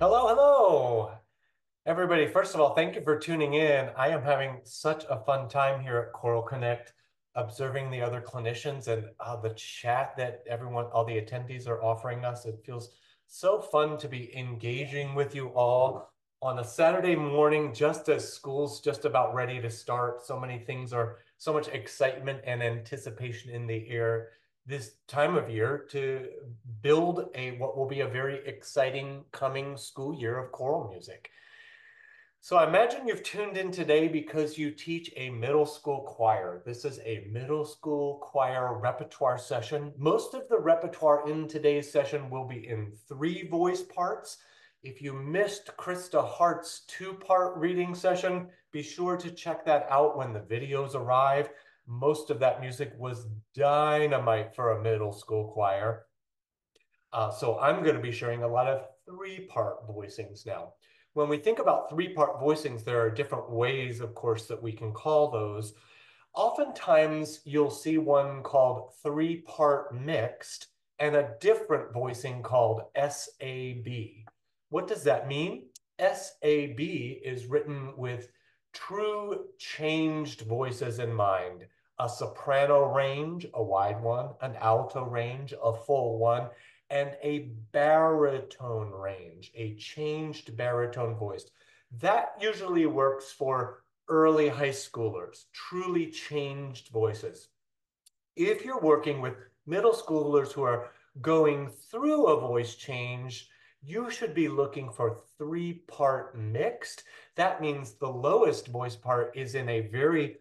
Hello, hello, everybody. First of all, thank you for tuning in. I am having such a fun time here at Choral Connect, observing the other clinicians and the chat that everyone, all the attendees are offering us. It feels so fun to be engaging with you all on a Saturday morning, just as school's just about ready to start. So many things are, so much excitement and anticipation in the air this time of year to build what will be a very exciting coming school year of choral music. So I imagine you've tuned in today because you teach a middle school choir. This is a middle school choir repertoire session. Most of the repertoire in today's session will be in 3 voice parts. If you missed Krista Hart's 2-part reading session, be sure to check that out when the videos arrive. Most of that music was dynamite for a middle school choir. So I'm going to be sharing a lot of 3-part voicings now. When we think about 3-part voicings, there are different ways, of course, that we can call those. Oftentimes, you'll see one called 3-part mixed and a different voicing called SAB. What does that mean? SAB is written with true changed voices in mind. A soprano range, a wide one, an alto range, a full one, and a baritone range, a changed baritone voice. That usually works for early high schoolers, truly changed voices. If you're working with middle schoolers who are going through a voice change, you should be looking for 3-part mixed. That means the lowest voice part is in a very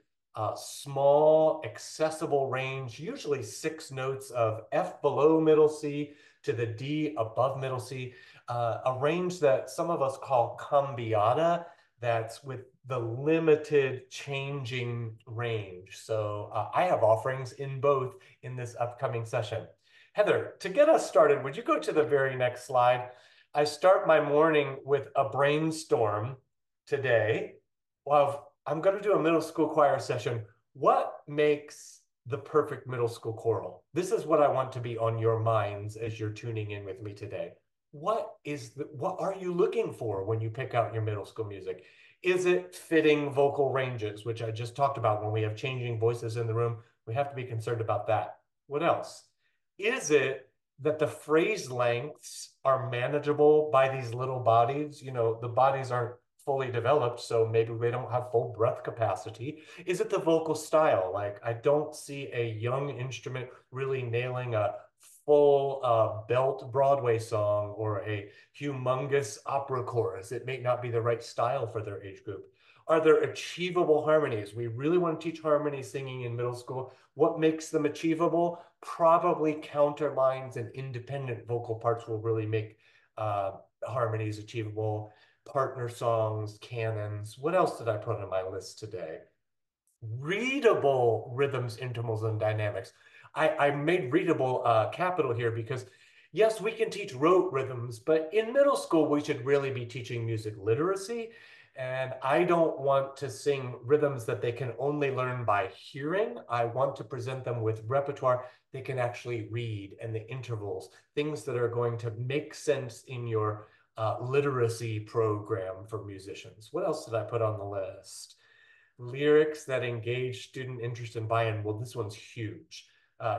small, accessible range, usually 6 notes of F below middle C to the D above middle C, a range that some of us call cambiata, that's with the limited changing range. So I have offerings in both in this upcoming session. Heather, to get us started, would you go to the very next slide? I start my morning with a brainstorm today. Well, I'm going to do a middle school choir session. What makes the perfect middle school choral? This is what I want to be on your minds as you're tuning in with me today. What are you looking for when you pick out your middle school music? Is it fitting vocal ranges, which I just talked about? When we have changing voices in the room, we have to be concerned about that. What else? Is it that the phrase lengths are manageable by these little bodies? You know, the bodies aren't fully developed, so maybe they don't have full breath capacity. Is it the vocal style? Like, I don't see a young instrument really nailing a full belt Broadway song or a humongous opera chorus. It may not be the right style for their age group. Are there achievable harmonies? We really want to teach harmony singing in middle school. What makes them achievable? Probably counterlines and independent vocal parts will really make harmonies achievable. Partner songs, canons. What else did I put on my list today? Readable rhythms, intervals, and dynamics. I made readable capital here because yes, we can teach rote rhythms, but in middle school, we should really be teaching music literacy. And I don't want to sing rhythms that they can only learn by hearing. I want to present them with repertoire they can actually read, and the intervals, things that are going to make sense in your literacy program for musicians. What else did I put on the list? Lyrics that engage student interest and buy-in. Well, this one's huge.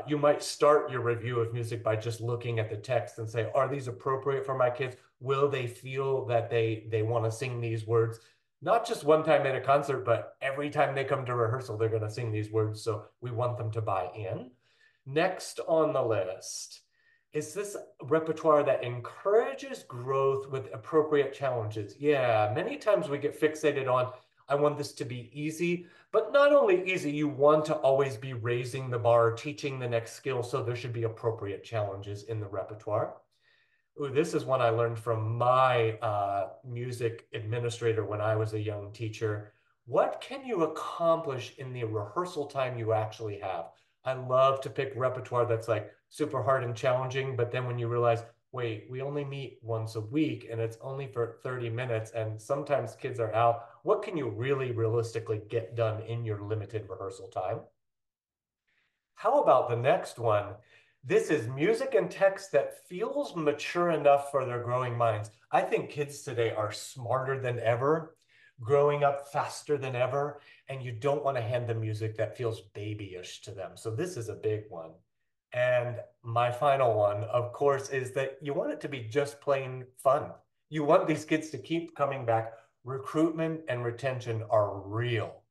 You might start your review of music by just looking at the text and say, are these appropriate for my kids? Will they feel that they want to sing these words? Not just one time at a concert, but every time they come to rehearsal, they're going to sing these words. So we want them to buy in. Next on the list, is this repertoire that encourages growth with appropriate challenges? Yeah, many times we get fixated on, I want this to be easy, but not only easy, you want to always be raising the bar, teaching the next skill, so there should be appropriate challenges in the repertoire. Ooh, this is one I learned from my music administrator when I was a young teacher. What can you accomplish in the rehearsal time you actually have? I love to pick repertoire that's like super hard and challenging, but then when you realize, wait, we only meet once a week and it's only for 30 minutes and sometimes kids are out, what can you really realistically get done in your limited rehearsal time? How about the next one? This is music and text that feels mature enough for their growing minds. I think kids today are smarter than ever, growing up faster than ever, and you don't want to hand them music that feels babyish to them. So this is a big one. And my final one, of course, is that you want it to be just plain fun. You want these kids to keep coming back. Recruitment and retention are real.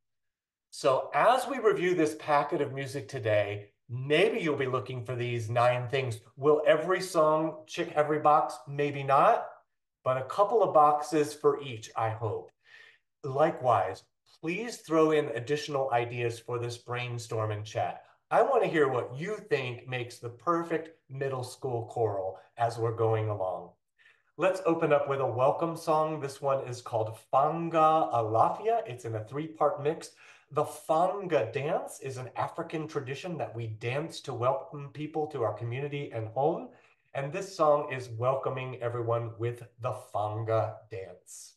So as we review this packet of music today, maybe you'll be looking for these 9 things. Will every song check every box? Maybe not, but a couple of boxes for each, I hope. Likewise, please throw in additional ideas for this brainstorm and chat. I want to hear what you think makes the perfect middle school choral as we're going along. Let's open up with a welcome song. This one is called Fanga Alafia. It's in a 3-part mix. The Fanga dance is an African tradition that we dance to welcome people to our community and home. And this song is welcoming everyone with the Fanga dance.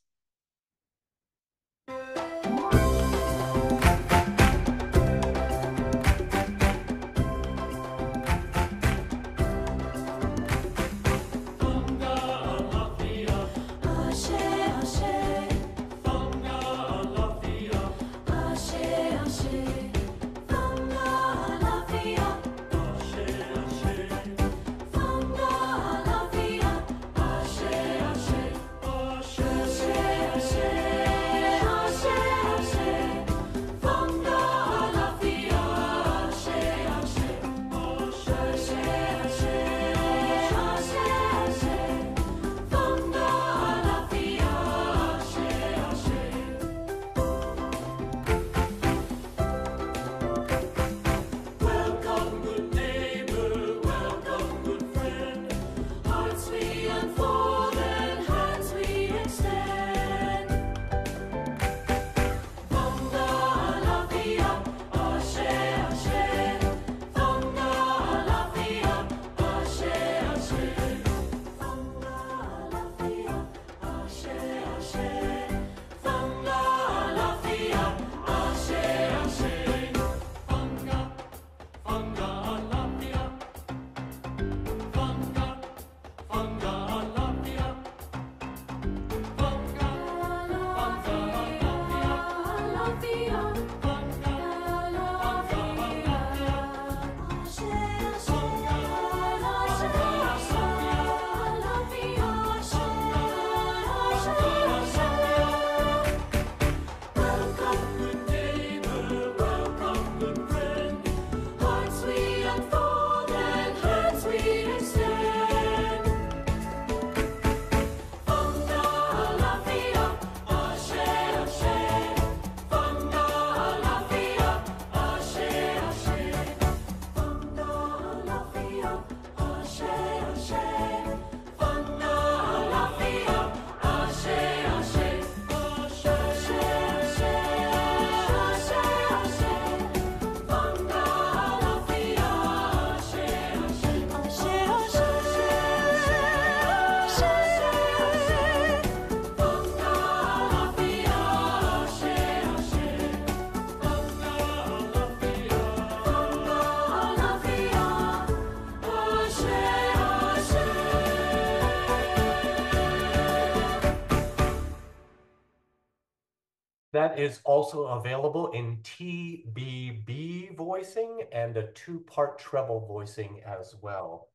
That is also available in TBB voicing and a 2-part treble voicing as well.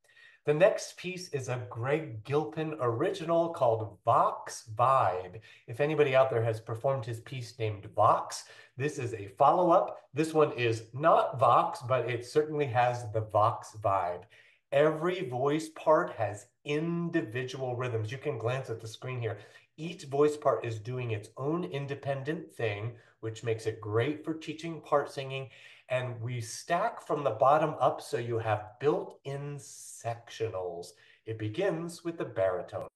The next piece is a Greg Gilpin original called Vox Vibe. If anybody out there has performed his piece named Vox, this is a follow-up. This one is not Vox, but it certainly has the Vox vibe. Every voice part has individual rhythms. You can glance at the screen here. Each voice part is doing its own independent thing, which makes it great for teaching part singing. And we stack from the bottom up so you have built-in sectionals. It begins with the baritone.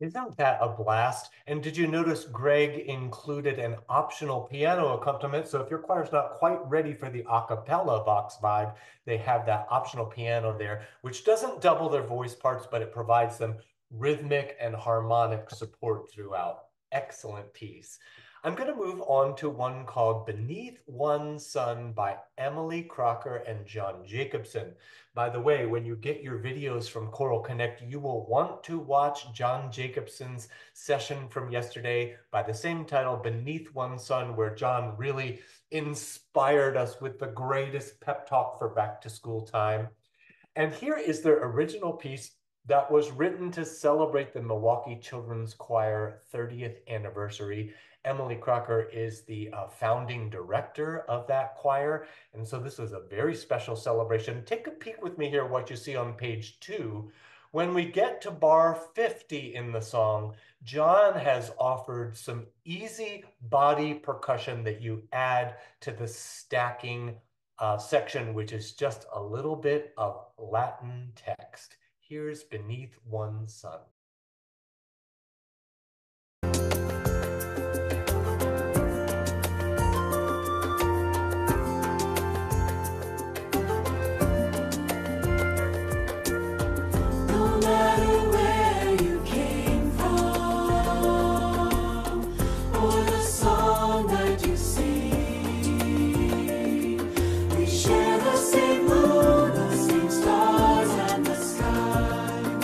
Isn't that a blast? And did you notice Greg included an optional piano accompaniment? So if your choir's not quite ready for the a cappella Vox vibe, they have that optional piano there, which doesn't double their voice parts, but it provides them rhythmic and harmonic support throughout. Excellent piece. I'm going to move on to one called Beneath One Sun by Emily Crocker and John Jacobson. By the way, when you get your videos from Choral Connect, you will want to watch John Jacobson's session from yesterday by the same title, Beneath One Sun, where John really inspired us with the greatest pep talk for back to school time. And here is their original piece that was written to celebrate the Milwaukee Children's Choir 30th anniversary. Emily Crocker is the founding director of that choir. And so this was a very special celebration. Take a peek with me here, what you see on page 2. When we get to bar 50 in the song, John has offered some easy body percussion that you add to the stacking section, which is just a little bit of Latin text. Here's Beneath One Sun.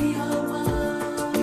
We are one.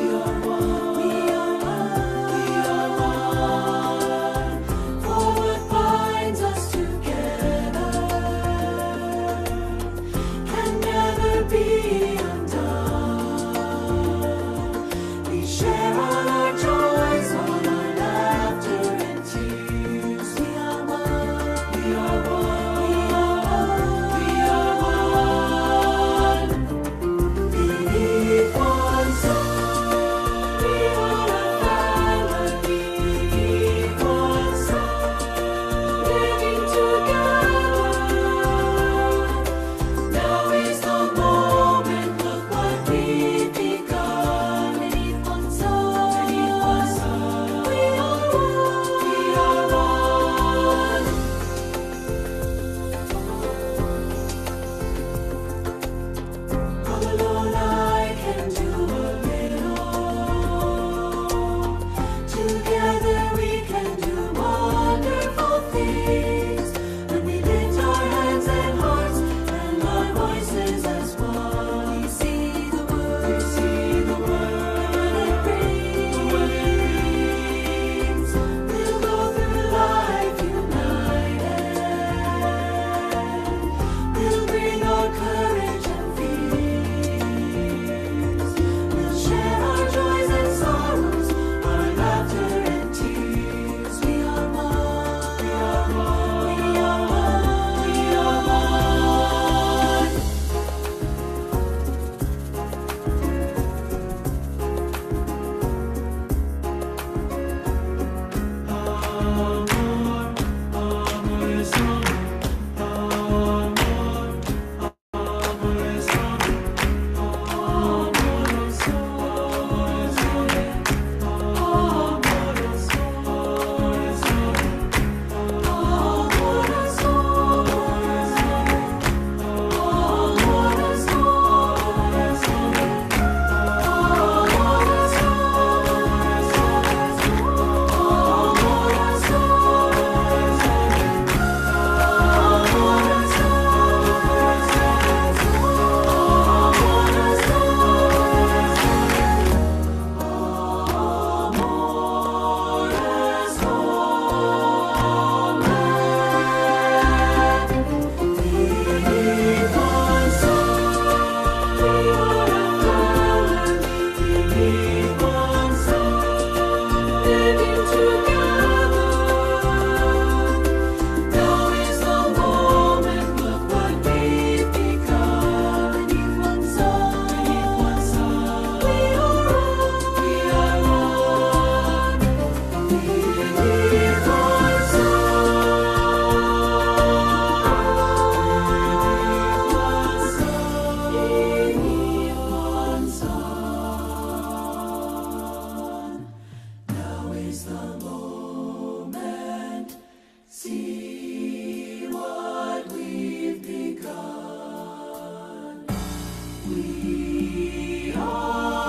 We are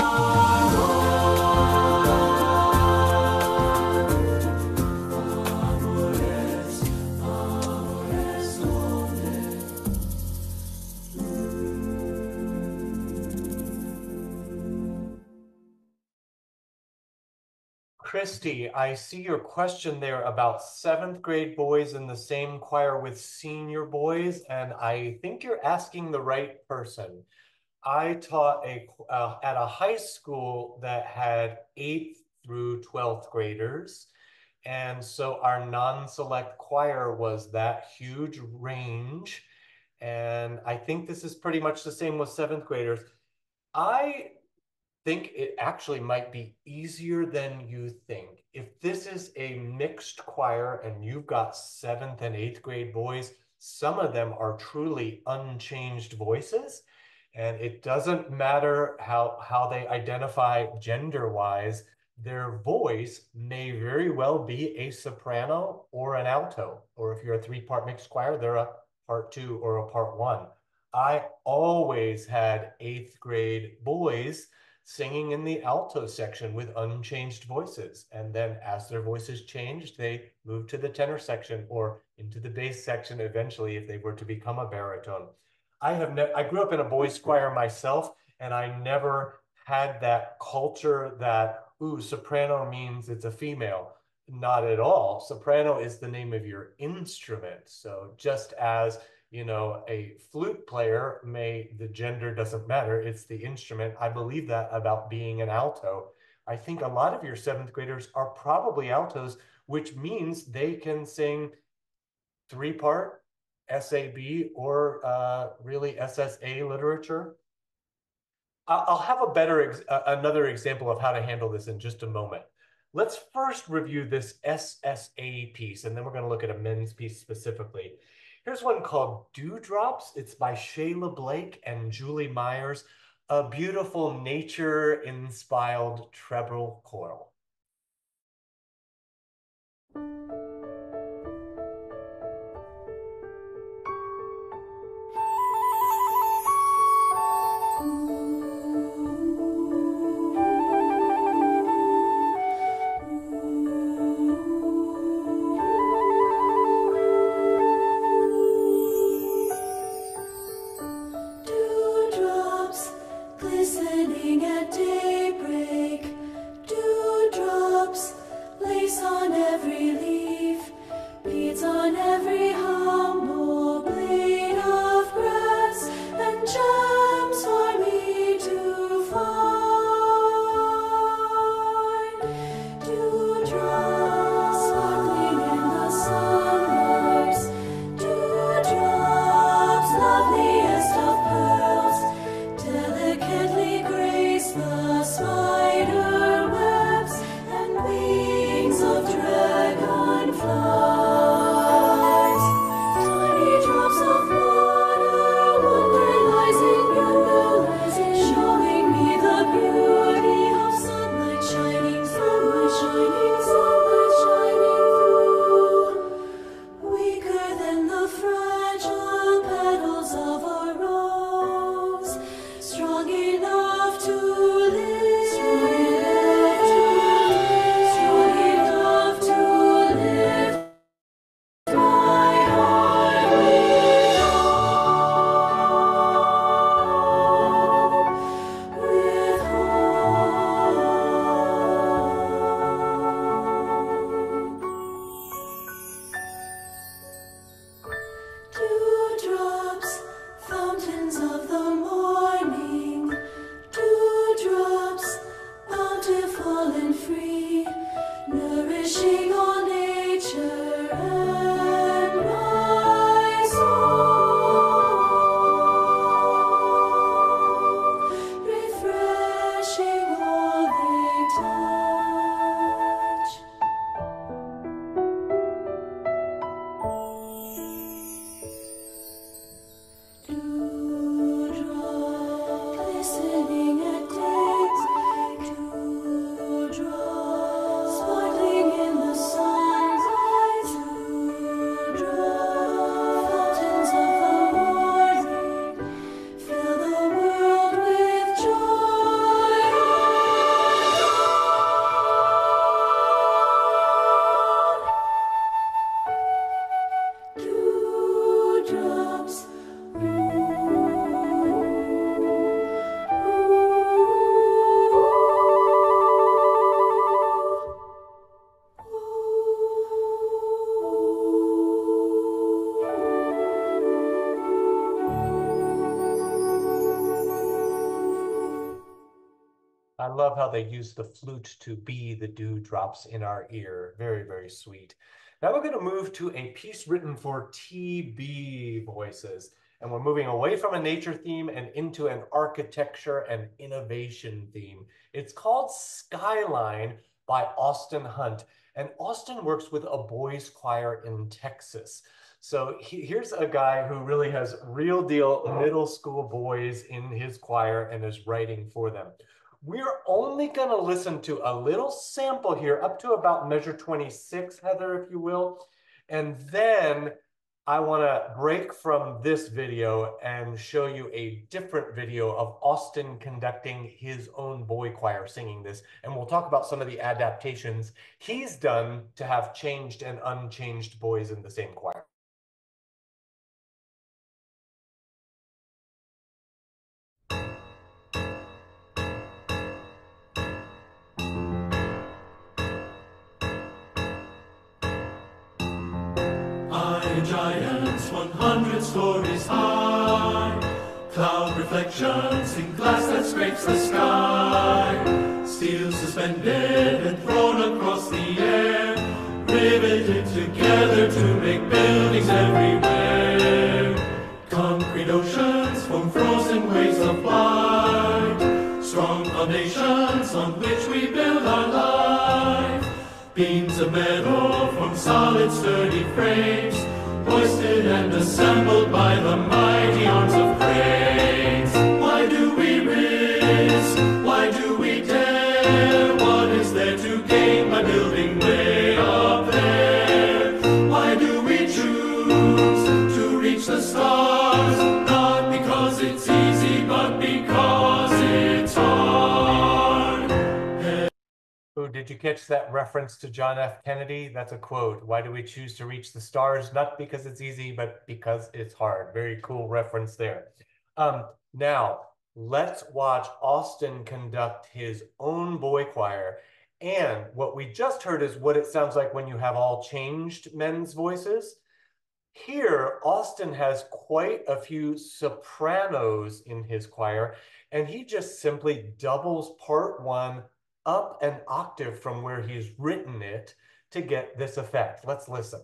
amores, amores onde. Christy, I see your question there about seventh grade boys in the same choir with senior boys, and I think you're asking the right person. I taught at a high school that had 8th through 12th graders. And so our non-select choir was that huge range. And I think this is pretty much the same with seventh graders. I think it actually might be easier than you think. If this is a mixed choir and you've got 7th and 8th grade boys, some of them are truly unchanged voices. And it doesn't matter how they identify gender-wise, their voice may very well be a soprano or an alto. Or if you're a 3-part mixed choir, they're a part 2 or a part 1. I always had 8th grade boys singing in the alto section with unchanged voices. And then as their voices changed, they moved to the tenor section or into the bass section eventually if they were to become a baritone. I grew up in a boys' choir myself, and I never had that culture that, ooh, soprano means it's a female. Not at all. Soprano is the name of your instrument. So just as a flute player the gender doesn't matter, it's the instrument. I believe that about being an alto. I think a lot of your 7th graders are probably altos, which means they can sing 3-part SAB or really SSA literature. I'll have another example of how to handle this in just a moment. Let's first review this SSA piece, and then we're going to look at a men's piece specifically. Here's one called Dewdrops. It's by Shayla Blake and Julie Myers, a beautiful nature-inspired treble choral. Dewdrops glistening at daybreak. Dewdrops I love how they use the flute to be the dewdrops in our ear. Very, very sweet. Now we're going to move to a piece written for TB voices. And we're moving away from a nature theme and into an architecture and innovation theme. It's called Skyline by Austin Hunt. And Austin works with a boys' choir in Texas. So here's a guy who really has real deal middle school boys in his choir and is writing for them. We're only going to listen to a little sample here up to about measure 26, Heather, if you will. And then I want to break from this video and show you a different video of Austin conducting his own boy choir singing this. And we'll talk about some of the adaptations he's done to have changed and unchanged boys in the same choir. Iron giants 100 stories high, cloud reflections in glass that scrapes the sky, steel suspended and thrown across the air, riveted together to make buildings everywhere. Concrete oceans form frozen waves of light, strong foundations on which we build our life. Beams of metal from solid sturdy frames, hoisted and assembled by the mighty arms of cranes. Why do we risk? Why do we dare? What is there to gain by building way up there? Why do we choose to reach the stars? Not because it's easy, but because it's hard. Oh, did you catch that reference to John F. Kennedy? That's a quote. Why do we choose to reach the stars? Not because it's easy, but because it's hard. Very cool reference there. Now, let's watch Austin conduct his own boy choir. And what we just heard is what it sounds like when you have all changed men's voices. Here, Austin has quite a few sopranos in his choir, and he just simply doubles part one up an octave from where he's written it to get this effect. Let's listen.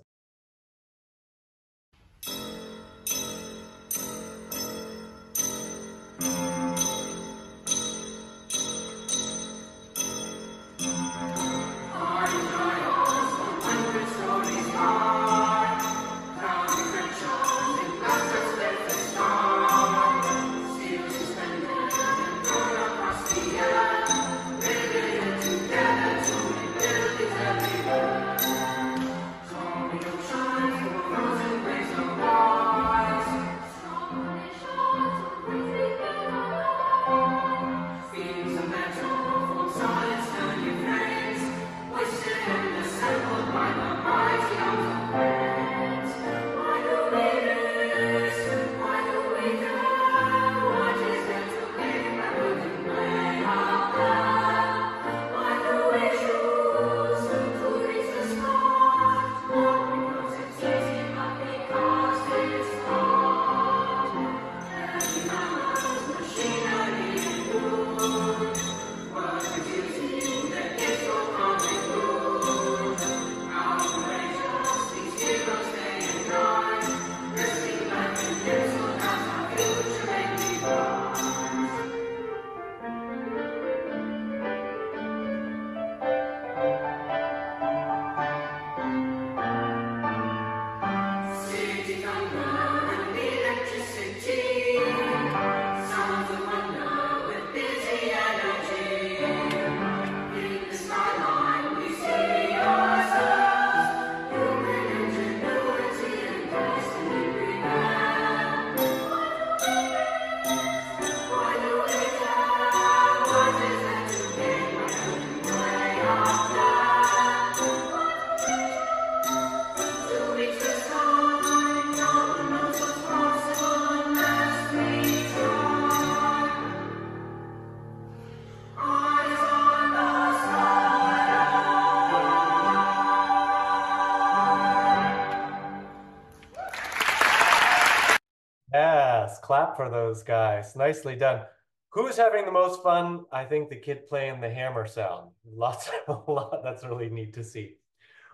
Yes, clap for those guys. Nicely done. Who's having the most fun? I think the kid playing the hammer sound. A lot. That's really neat to see.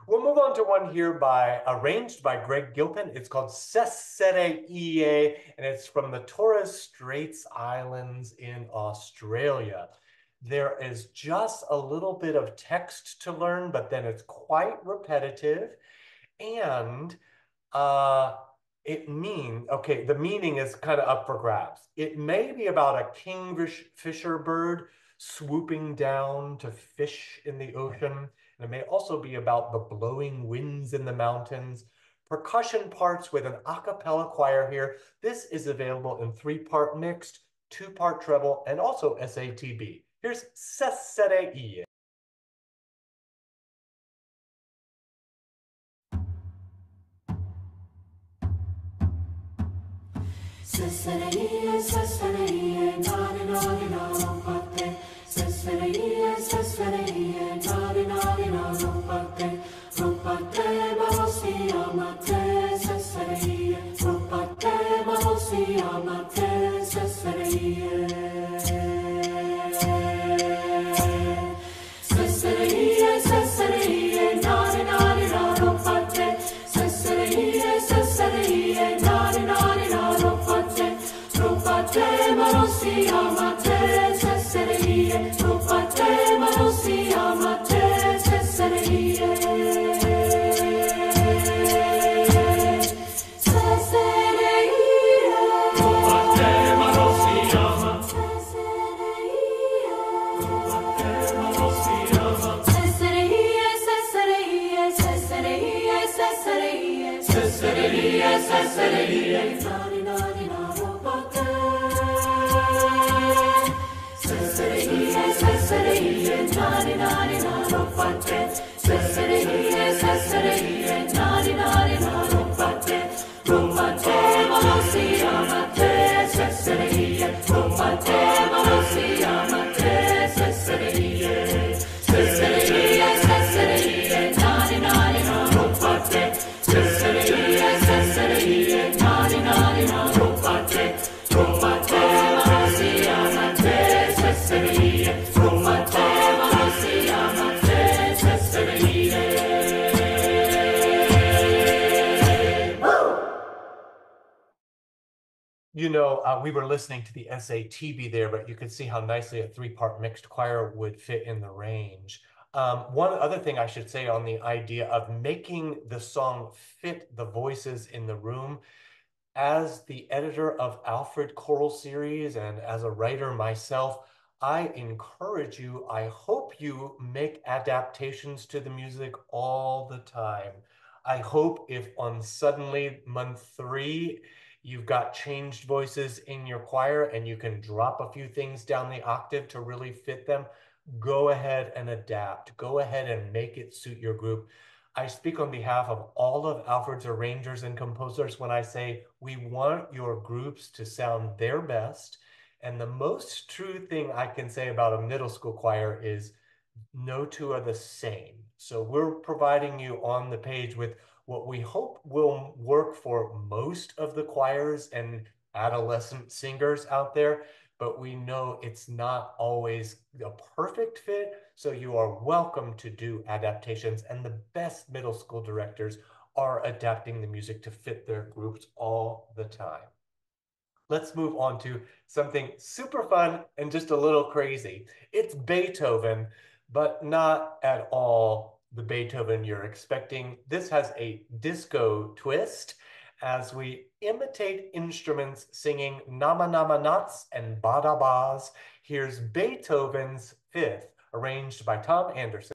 We'll move on to one here arranged by Greg Gilpin. It's called Cesare Ie, and it's from the Torres Straits Islands in Australia. There is just a little bit of text to learn, but then it's quite repetitive. And the meaning is kind of up for grabs. It may be about a kingfisher bird swooping down to fish in the ocean. And it may also be about the blowing winds in the mountains. Percussion parts with an a cappella choir here. This is available in 3-part mixed, 2-part treble, and also SATB. Here's Cesare Ie. Cesare Ie, Cesare Ie, nari nari naro parte. Cesare Ie, nari nari naro parte. Rupate marosi amate, Cesare Ie. Rupate marosi amate, Cesare Ie. Cesare Ie, nari nari naro parte. Cesare Ie, nari nari naro parte. Rupate marosi amate, Cesare Ie. Rupate marosi amate, Cesare Ie. Cesare Ie, nari nari naro parte. Cesare Ie, nari nari naro parte. Cesare Ie, nari nari naro parte. Rupate marosi amate, Cesare Ie. Rupate marosi amate, Cesare Ie. Cesare Ie, nari nari naro parte. Cesare Ie, nari nari naro parte. Rupate marosi amate, Cesare Ie. Rupate marosi amate, Cesare Ie. You know, we were listening to the SATB there, but you could see how nicely a 3-part mixed choir would fit in the range. One other thing I should say on the idea of making the song fit the voices in the room. As the editor of Alfred Choral Series and as a writer myself, I encourage you, I hope you make adaptations to the music all the time. I hope if on suddenly month 3, you've got changed voices in your choir and you can drop a few things down the octave to really fit them, go ahead and adapt. Go ahead and make it suit your group. I speak on behalf of all of Alfred's arrangers and composers when I say we want your groups to sound their best. And the most true thing I can say about a middle school choir is no two are the same. So we're providing you on the page with what we hope will work for most of the choirs and adolescent singers out there, but we know it's not always a perfect fit, so you are welcome to do adaptations, and the best middle school directors are adapting the music to fit their groups all the time. Let's move on to something super fun and just a little crazy. It's Beethoven, but not at all the Beethoven you're expecting. This has a disco twist as we imitate instruments singing nama nama nots and bada bas. Here's Beethoven's Fifth, arranged by Tom Anderson.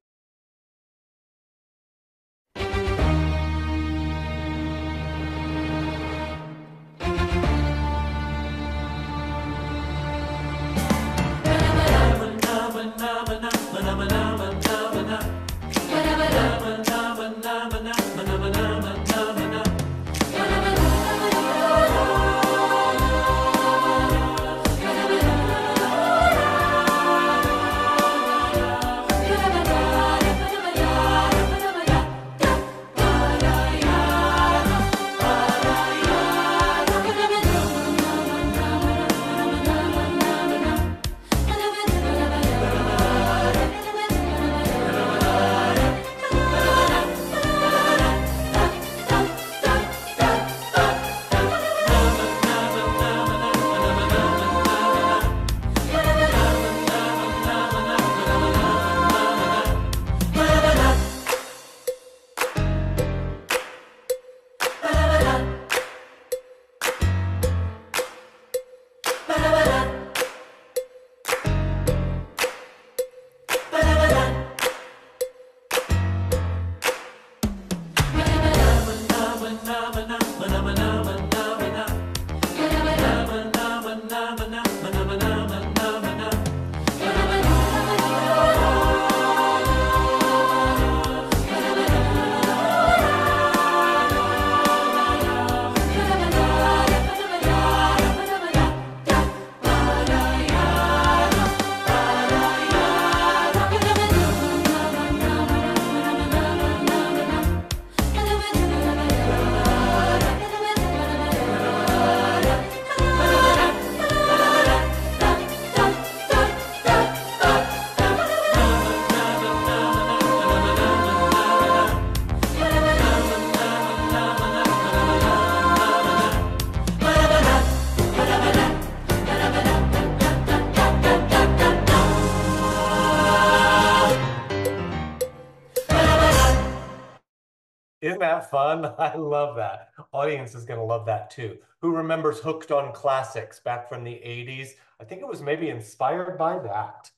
that fun? I love that. Audience is going to love that too. Who remembers Hooked on Classics back from the 80s? I think it was maybe inspired by that.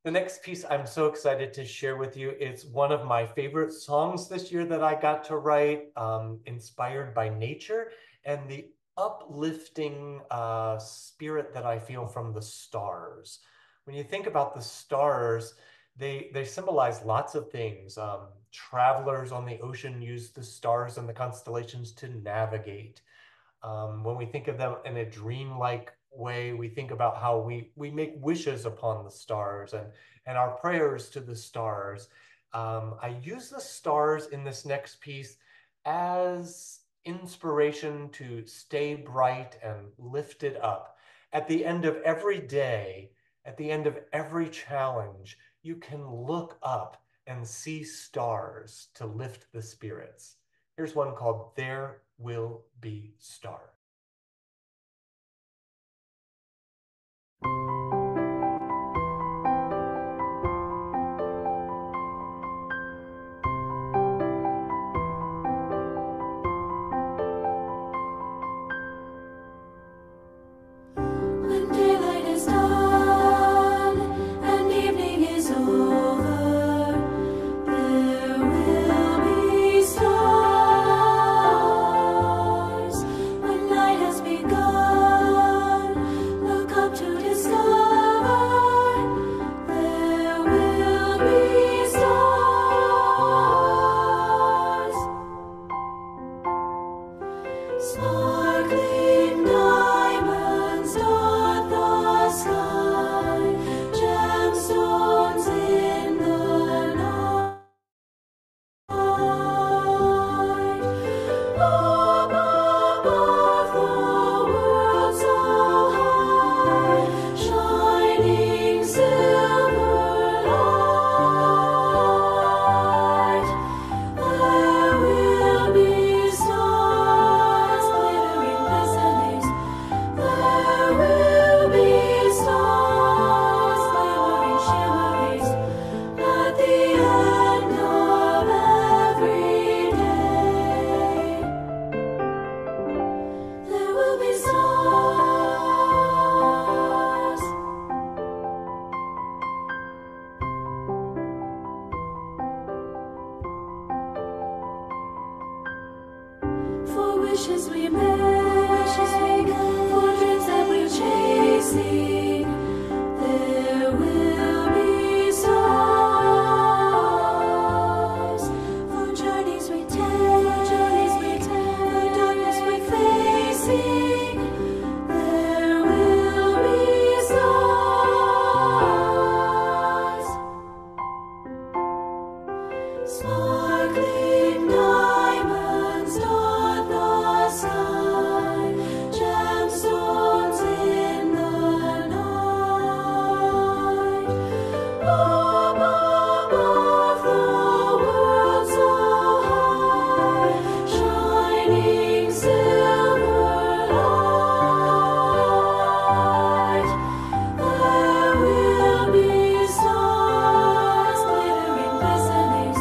The next piece I'm so excited to share with you. It's one of my favorite songs this year that I got to write, inspired by nature and the uplifting spirit that I feel from the stars. When you think about the stars, they symbolize lots of things. Travelers on the ocean use the stars and the constellations to navigate. When we think of them in a dreamlike way, we think about how we make wishes upon the stars and our prayers to the stars. I use the stars in this next piece as inspiration to stay bright and lifted up. At the end of every day, at the end of every challenge, you can look up and see stars to lift the spirits. Here's one called There Will Be Stars. When daylight is done and evening is over, there will be stars. When night has begun, look up to discover there will be stars. Sparkling diamonds dot the sky, gemstones in the night. Up above the world so high, shining silver light. There will be stars glittering glistenings. There will be stars glimmering shimmerings at the end of every day. There will be stars. For wishes we make, for dreams that we're chasing, there will be stars. For journeys we take, for darkness we're facing, there will be stars. Sparkling diamonds dot the sky, gemstones in the night. Up above the world so high, shining silver light. There will be stars glittering glistenings.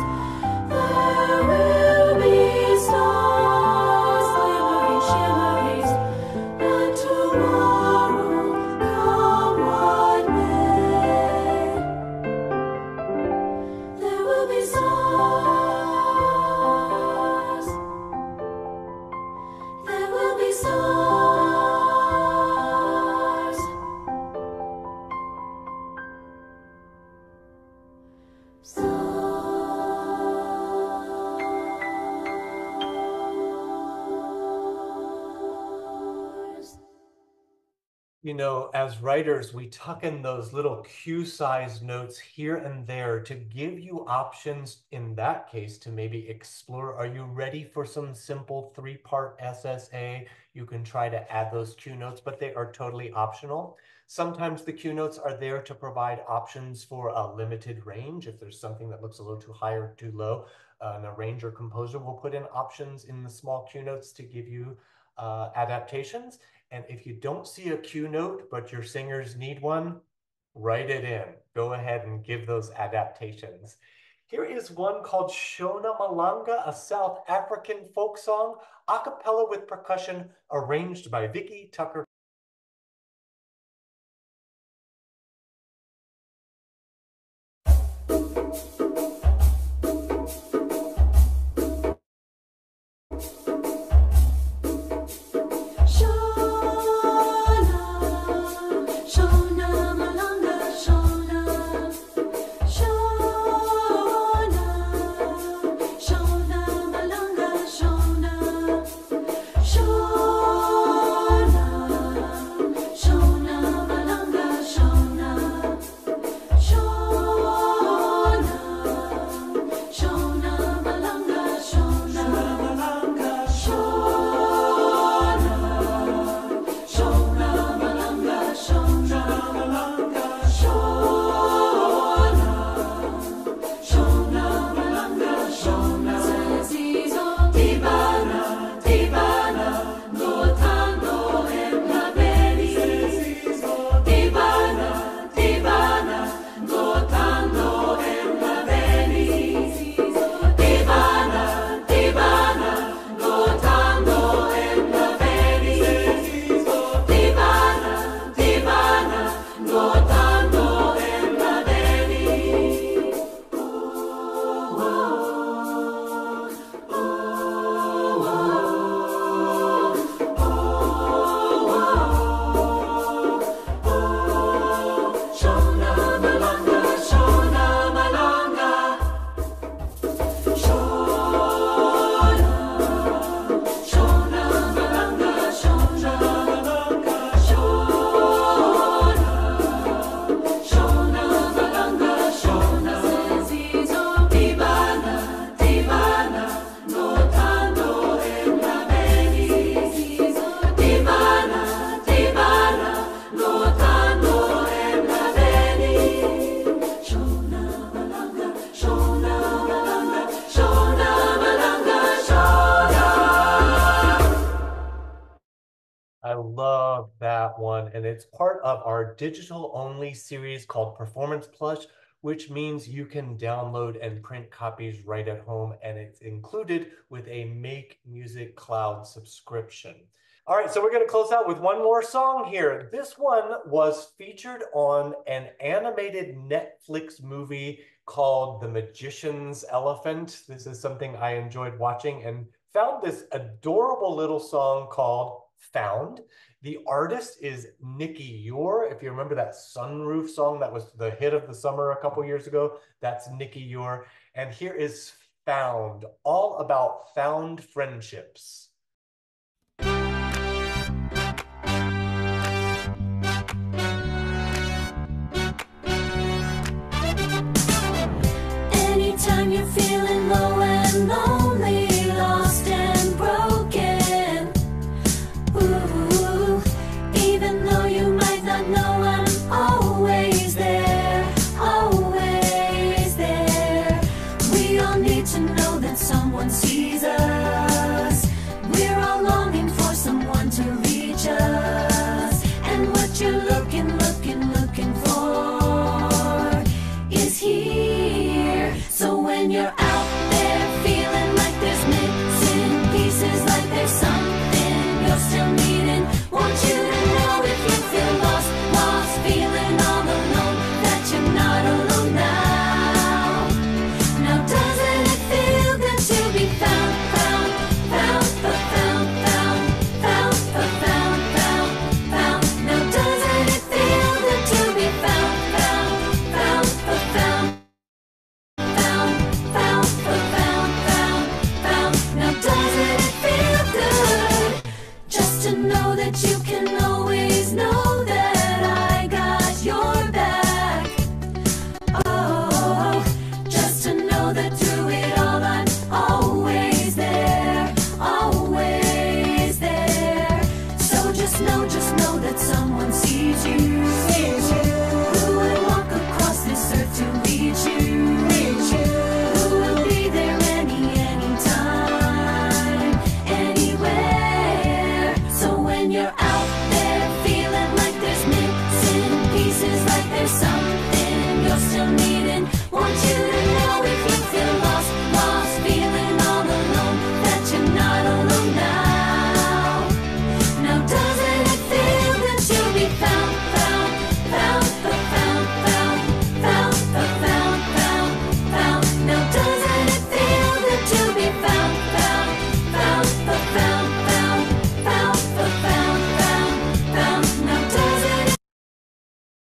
There will be stars glimmering shimmerings. And tomorrow, come what may, there will be stars. There will be stars. Stars. You know, as writers, we tuck in those little cue-sized notes here and there to give you options in that case to maybe explore. Are you ready for some simple 3-part SSA? You can try to add those cue notes, but they are totally optional. Sometimes the cue notes are there to provide options for a limited range. If there's something that looks a little too high or too low, an arranger composer will put in options in the small cue notes to give you adaptations. And if you don't see a cue note, but your singers need one, write it in. Go ahead and give those adaptations. Here is one called Shona Malanga, a South African folk song, a cappella with percussion, arranged by Vicky Tucker. I love that one. And it's part of our digital only series called Performance Plus, which means you can download and print copies right at home. And it's included with a Make Music Cloud subscription. All right, so we're going to close out with one more song here. This one was featured on an animated Netflix movie called The Magician's Elephant. This is something I enjoyed watching and found this adorable little song called Found. The artist is Nikki Ure. If you remember that Sunroof song that was the hit of the summer a couple years ago, that's Nikki Ure. And here is Found, all about found friendships. Anytime you're feeling low and lonely, lost and broken, ooh, even though you might not know, I'm always there, always there. We all need to know that someone sees us. We're all longing for someone to reach us. And what you're looking for is here. So when you're out there feeling like there's missing pieces, like there's something you're still needing, want you to know if you feel lost, feeling all alone, that you're not alone now. Now doesn't it feel good to be found? Now doesn't it feel good to be found? Now doesn't it feel good just to know that you can always know that I got your back? Oh, just to know that through it all I'm always there, always there. So just know that someone sees you, who would walk across this earth to reach you, who will be there anytime, anywhere. So when you're out there feeling like there's missing pieces, like there's something you're still needing, want you to know if you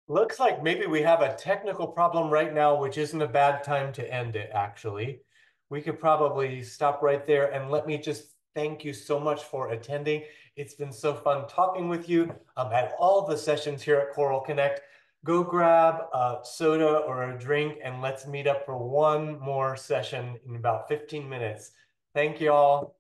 Looks like maybe we have a technical problem right now, which isn't a bad time to end it, actually. We could probably stop right there and let me just thank you so much for attending. It's been so fun talking with you at all the sessions here at Choral Connect. Go grab a soda or a drink and let's meet up for one more session in about 15 minutes. Thank you all.